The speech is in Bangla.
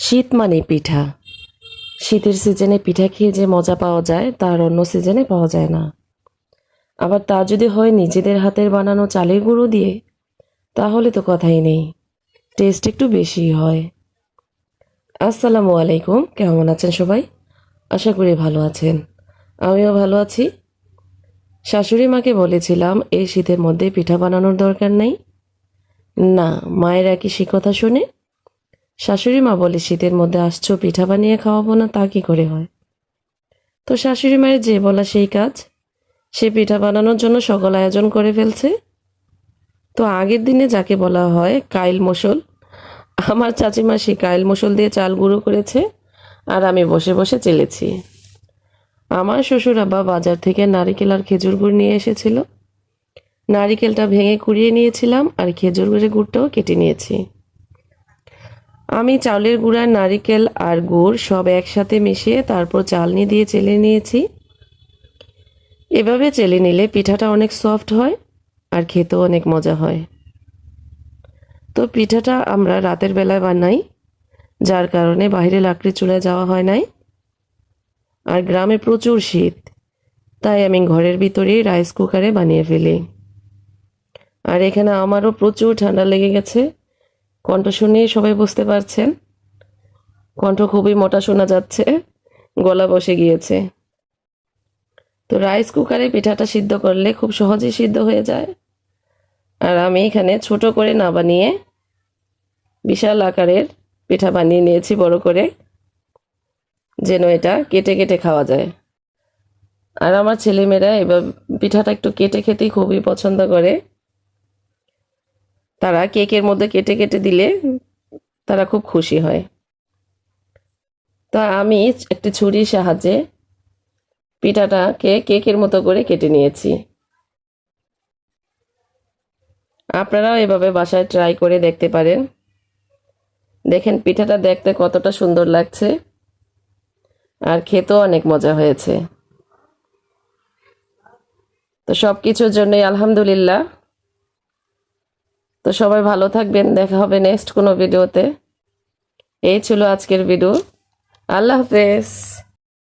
শীত মানে পিঠা। শীতের সিজনে পিঠা খেয়ে যে মজা পাওয়া যায় তার অন্য সিজনে পাওয়া যায় না। আবার তা যদি হয় নিজেদের হাতের বানানো চালের গুঁড়ো দিয়ে, তাহলে তো কথাই নেই, টেস্ট একটু বেশিই হয়। আসসালামু আলাইকুম, কেমন আছেন সবাই? আশা করি ভালো আছেন। আমিও ভালো আছি। শাশুড়ি মাকে বলেছিলাম এই শীতের মধ্যে পিঠা বানানোর দরকার নেই। না, মায়ের একই সে কথা শুনে শাশুড়ি মা বলে শীতের মধ্যে আসছো পিঠা বানিয়ে খাওয়াবো না, তা কি করে হয়? তো শাশুড়ি মায়ের যে বলা সেই কাজ। সে পিঠা বানানোর জন্য সকল আয়োজন করে ফেলছে। তো আগের দিনে যাকে বলা হয় কাইল মশল, আমার চাচিমা সেই কাইল মশল দিয়ে চাল গুঁড়ো করেছে, আর আমি বসে বসে চেলেছি। আমার শ্বশুর আব্বা বাজার থেকে নারিকেল আর খেজুর গুড় নিয়ে এসেছিল। নারিকেলটা ভেঙে কুড়িয়ে নিয়েছিলাম আর খেজুর গুড়ের গুড়টাও কেটে নিয়েছি। আমি চাউলের গুঁড়ার নারিকেল আর গুড় সব একসাথে মিশিয়ে তারপর চালনি দিয়ে চেলে নিয়েছি। এভাবে চেলে নিলে পিঠাটা অনেক সফট হয় আর খেতেও অনেক মজা হয়। তো পিঠাটা আমরা রাতের বেলায় বানাই, যার কারণে বাইরে লাকড়ি চুলায় যাওয়া হয় নাই। আর গ্রামে প্রচুর শীত, তাই আমি ঘরের ভিতরেই রাইস কুকারে বানিয়ে ফেলি। আর এখানে আমারও প্রচুর ঠান্ডা লেগে গেছে, কণ্ঠ শুনেই সবাই বুঝতে পারছেন। কণ্ঠ খুবই মোটা শোনা যাচ্ছে, গলা বসে গিয়েছে। তো রাইস কুকারে পিঠাটা সিদ্ধ করলে খুব সহজেই সিদ্ধ হয়ে যায়। আর আমি এখানে ছোট করে না বানিয়ে বিশাল আকারের পিঠা বানিয়ে নিয়েছি বড় করে, যেন এটা কেটে কেটে খাওয়া যায়। আর আমার ছেলেমেয়েরা এবার পিঠাটা একটু কেটে খেতেই খুবই পছন্দ করে। তারা কেকের মধ্যে কেটে কেটে দিলে তারা খুব খুশি হয়। তো আমি একটি ছুরির সাহায্যে পিঠাটাকে কেকের মতো করে কেটে নিয়েছি। আপনারাও এভাবে বাসায় ট্রাই করে দেখতে পারেন। দেখেন পিঠাটা দেখতে কতটা সুন্দর লাগছে, আর খেতেও অনেক মজা হয়েছে। তো সব কিছুর জন্যই আলহামদুলিল্লাহ। তো সবাই ভালো থাকবেন, দেখা হবে নেক্সট কোনো ভিডিওতে। এই ছিল আজকের ভিডিও। আল্লাহ হাফেজ।